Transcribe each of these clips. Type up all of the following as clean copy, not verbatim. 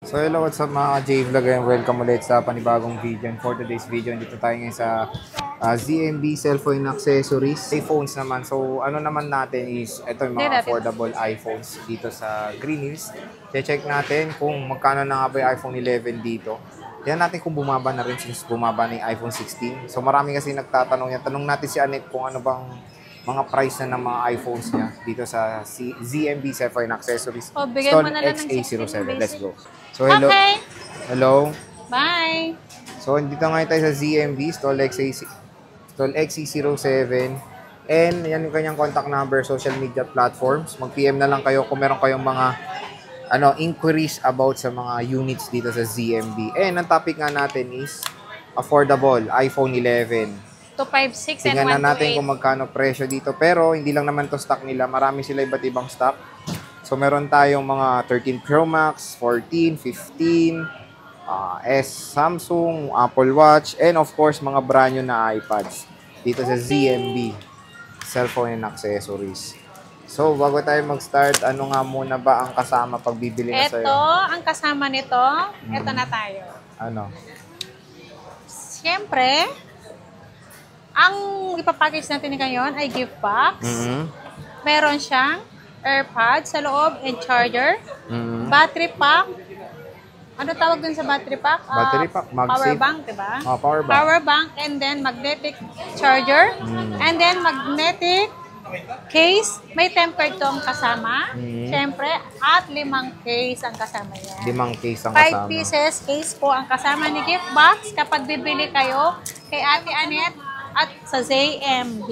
So hello, what's up mga J-Vlog and welcome ulit sa panibagong video. And for today's video, dito tayo ngayon sa ZMB Cellphone Accessories. iPhones naman. So ano naman natin is, ito yung mga affordable iPhones dito sa Green Hills. Check natin kung magkano na nga ba yung iPhone 11 dito. Tignan natin kung bumaba na rin since bumaba na yung iPhone 16. So marami kasi nagtatanong yan. Tanong natin si Anet kung ano bang mga price na ng mga iPhones niya dito sa ZMB Cellphone Accessories. O, bigyan mo na lang ng XA07. 16 Let's go. So hello. Okay. Hello. Bye. So dito ngayon tayo sa ZMB, stall XA07. And yan yung kanyang contact number, social media platforms. Mag-PM na lang kayo kung meron kayong mga inquiries about sa mga units dito sa ZMB. And ang topic nga natin is affordable iPhone 11. 256 and Tingnan na natin 128. kung magkano presyo dito. Pero hindi lang naman to stock nila. Marami sila iba't ibang stock. So meron tayong mga 13 Pro Max, 14, 15, Samsung, Apple Watch, and of course mga brand new na iPads dito sa ZMB Cellphone and Accessories. So bago tayo mag-start, ano nga muna ba ang kasama pag bibili na sa'yo? Ito, ang kasama nito, ito na tayo. Ano? Siyempre, ang ipapackage natin ngayon ay gift box. Meron siyang AirPods sa loob and charger. Battery pack. Ano tawag dun sa battery pack? Battery pack, MagSafe. Power bank, diba? Power bank. Power bank and then magnetic charger. And then magnetic case. May tempered to ang kasama. Siyempre, at 5 case ang kasama niya. 5 case ang 5 kasama. pieces case po ang kasama ni gift box kapag bibili kayo kay Ate Anet at sa ZMB.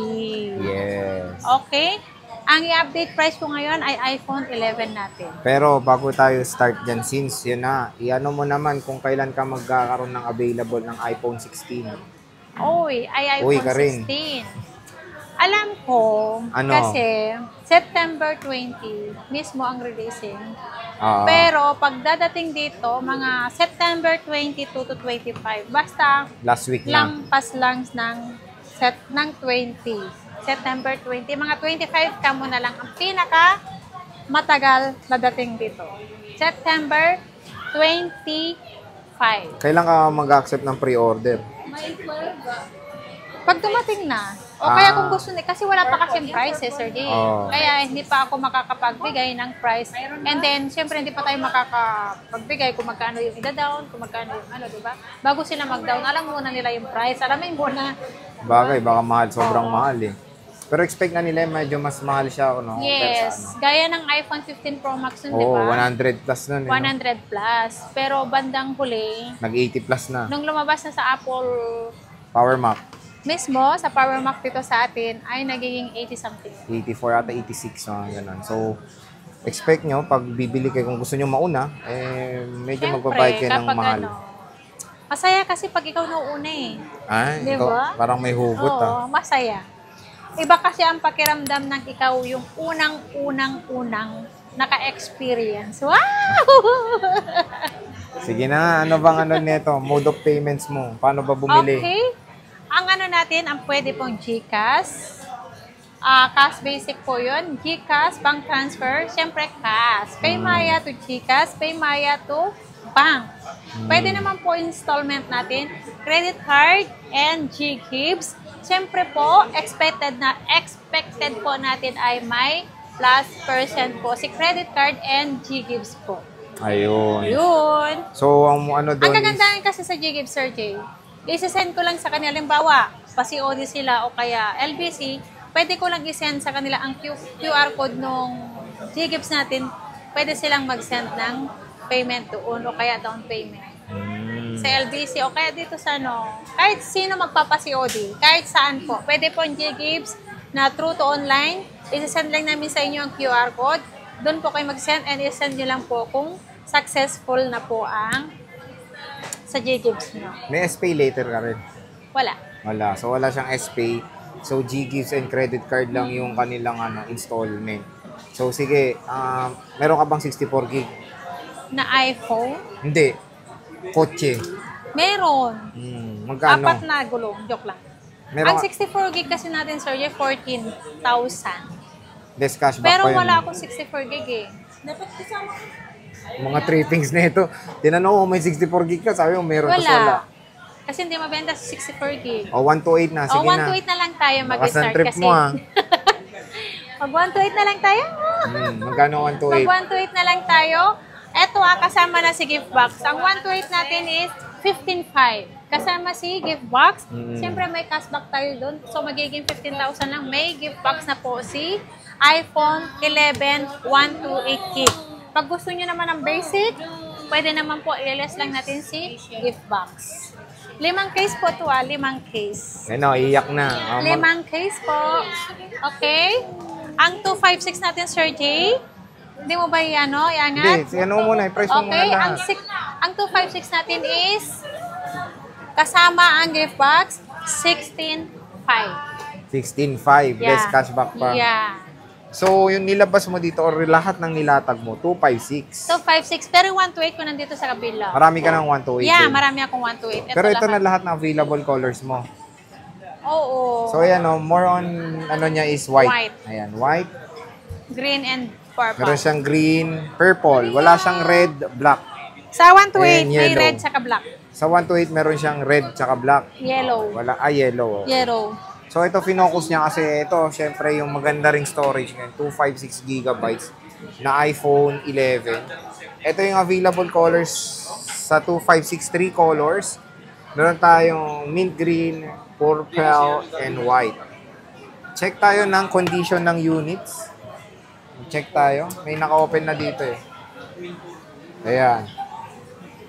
Yes. Okay? Ang i-update price ko ngayon ay iPhone 11 natin. Pero bago tayo start dyan, since yun na, iano mo naman kung kailan ka magkakaroon ng available ng iPhone 16. Oy, ay Uy, iPhone ka rin. 16. Alam ko, Ano? kasi September 20 mismo ang releasing. Pero, Pero pag dadating dito, mga September 22 to 25, basta last week na. lampas lang ng 20. September 20. Mga 25 ka muna lang ang pinaka matagal na dating dito. September 25. Kailan ka mag-accept ng pre-order? Pag dumating na, o kaya kung gusto ni, kasi wala pa kasi prices, Sir Jay. Kaya hindi pa ako makakapagbigay ng price. And then, syempre, hindi pa tayo makakapagbigay kung magkano yung ida-down, kung magkano yung ano, diba? Bago sila mag-down, alam muna nila yung price. Alamin muna. Bagay, baka mahal, sobrang mahal eh. Pero expect na nila medyo mas mahal siya, no? Yes. Gaya ng iPhone 15 Pro Max nun, Oo, diba? 100 plus nun. 100 plus. Pero bandang huli, Nag-80 plus na. nung lumabas na sa Apple Power Mac, mismo, sa Power Mac dito sa atin, ay nagiging 80 something. 84 ata 86, mga ganun. So, expect nyo, pag bibili kayo, kung gusto nyo mauna, medyo magbabayad kayo ng mahal. Masaya kasi pag ikaw nauuna eh. Ay, Diba? ikaw, parang may hugot Oo, masaya. Iba kasi ang pakiramdam ng ikaw yung unang naka-experience. Wow! Sige na, ano bang nito? Mode of payments mo. Paano ba bumili? Okay. Ang natin, ang pwede pong GCash. Cash basic po yun. GCash, bank transfer, syempre cash. Paymaya to GCash, Paymaya to bank. Pwede naman po installment natin, credit card and GGives. Syempre po, expected po natin ay may plus percent po si credit card and GGives po. Ayun. Yun. So, ang ano doon Ang kagandahan kasi sa GGives, Sir Jay, isasend ko lang sa kanila, limbawa, pa-COD sila o kaya LBC, pwede ko lang isend sa kanila ang QR code nung GGives natin, pwede silang mag-send ng payment doon o kaya down payment. Sa LBC o kaya dito sa kahit sino magpapa-COD, kahit saan po, pwede po ang GGives na through to online, isasend lang namin sa inyo ang QR code, doon po kayo mag-send and isend nyo lang po kung successful na po ang sa GGives nyo. may SPay later ka rin. Wala. Wala. So, wala siyang SPay. So, GGives and credit card lang yung kanilang installment. So, sige, meron ka bang 64 gig? Na iPhone? Hindi. Kotse. Meron. Magkano? 4 na gulong. Joke lang. Meron Ang 64 gig kasi natin, Sir, 14,000. Less cashback Pero pa yun. wala akong 64 gig eh. Dapat kasama. Mga trippings na ito. Tinanong ko, may 64 gig ka. Sabi mo, meron. Tapos wala. Kasi hindi mabenta sa 64 gig. O, 128 na. Sige na. 128 na lang tayo mag-start Lakas ng trip kasi. mo, ah. Mag 128 na lang tayo. Magkano Mag 128? 128 na lang tayo. Eto kasama na si gift box. Ang 128 natin is 15.5. Kasama si gift box. Siyempre may cashback tayo doon. So magiging 15,000 lang. May gift box na po si iPhone 11 128 gig. Pag gusto nyo naman ng basic, pwede naman po i-less lang natin si gift box. 5 case po to 5 case. Ano, iyak na. 5 case po. Okay? Ang 256 natin, Sir Jay. Hindi mo ba iangat? Hindi, ano muna, i-price mo muna Okay, lahat. ang 256 natin is kasama ang gift box, 16.5. 16.5, less cashback pa. Yeah. So, yung nilabas mo dito or lahat ng nilatag mo, 256. 256. Pero yung 128 ko nandito sa kabila. Marami ka ng 128. Yeah, din. marami akong 128. Pero ito na lahat ng available colors mo. Oo. So, ayan o, more on, ano niya is white. White. Ayan, white. Green and purple. Meron siyang green, purple. Wala siyang red, black. Sa 128, And may yellow. red saka black. Sa 128, meron siyang red tsaka black. Yellow. Wala, yellow. Yellow. So, ito finocus niya kasi ito, syempre, yung maganda ring storage ngayon, 256 gigabytes na iPhone 11. Ito yung available colors sa 2563 colors. Meron tayong mint green, purple, and white. Check tayo ng condition ng units. Check tayo. May naka-open na dito eh. Ayan.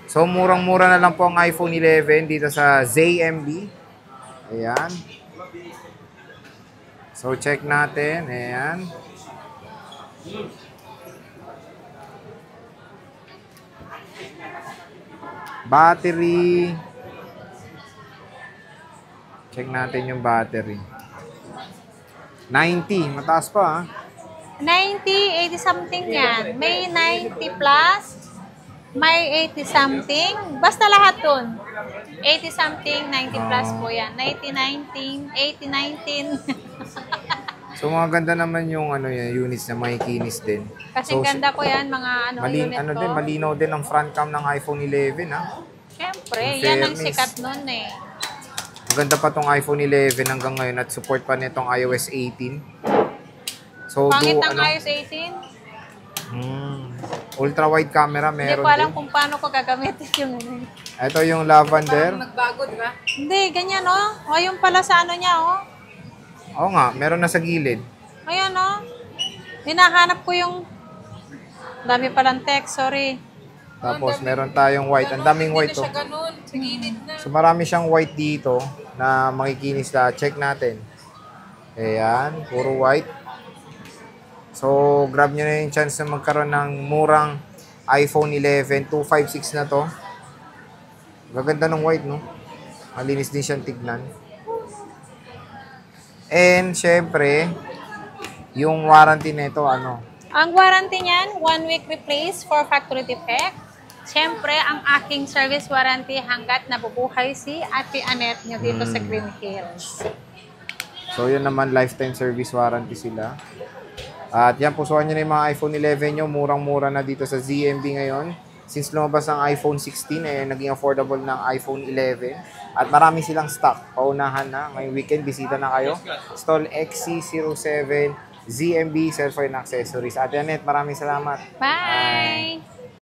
So, murang-mura na lang po ang iPhone 11 dito sa ZMB. Ayan. So, check natin. Ayan. Battery. Check natin yung battery. 90. Mataas pa, ha? 90, 80 something yan. May 90 plus, may 80 something. Basta lahat dun. 80 something, 90 plus po yan. 90, 19, 80, 19. So, mga ganda naman yung units na may kinis din. Kasi So, ganda ko yan, mga unit ko. malinaw din ang front cam ng iPhone 11, ha? Siyempre, In yan ang fairness. sikat nun eh. Maganda pa tong iPhone 11 hanggang ngayon at support pa nitong iOS 18. So, Pangit ng iOS 18. ultra wide camera Hindi meron ko alam din. kung paano ko gagamitin yung Ito yung lavender. Nagbago, di ba? Hindi, ganyan oh. O, yung pala sa niya oh. Oo nga, meron na sa gilid. Ayan oh. Hinahanap ko yung dami palang text, sorry. Tapos meron tayong white. Ang daming white to. ganun. Sa gilid na. So marami siyang white dito na makikinis na. Check natin. Ayan, puro white. So grab nyo na yung chance na magkaroon ng murang iPhone 11. 256 na to. Gaganda ng white, no? Malinis din siyang tignan. And syempre, yung warranty nito, Ang warranty niyan, 1 week replace for factory defect. Siyempre, ang aking service warranty hanggat nabubuhay si Ate Annette nyo dito sa Green Hills. So, yun naman, lifetime service warranty sila. At yan, pusuan nyo na yung mga iPhone 11 nyo. Murang-mura na dito sa ZMB ngayon. Since lumabas ang iPhone 16, naging affordable ng iPhone 11. At marami silang stock. Paunahan na. Ngayong weekend, bisita na kayo. Stall XC07 ZMB Cellphone Accessories. Ate Annette, maraming salamat. Bye!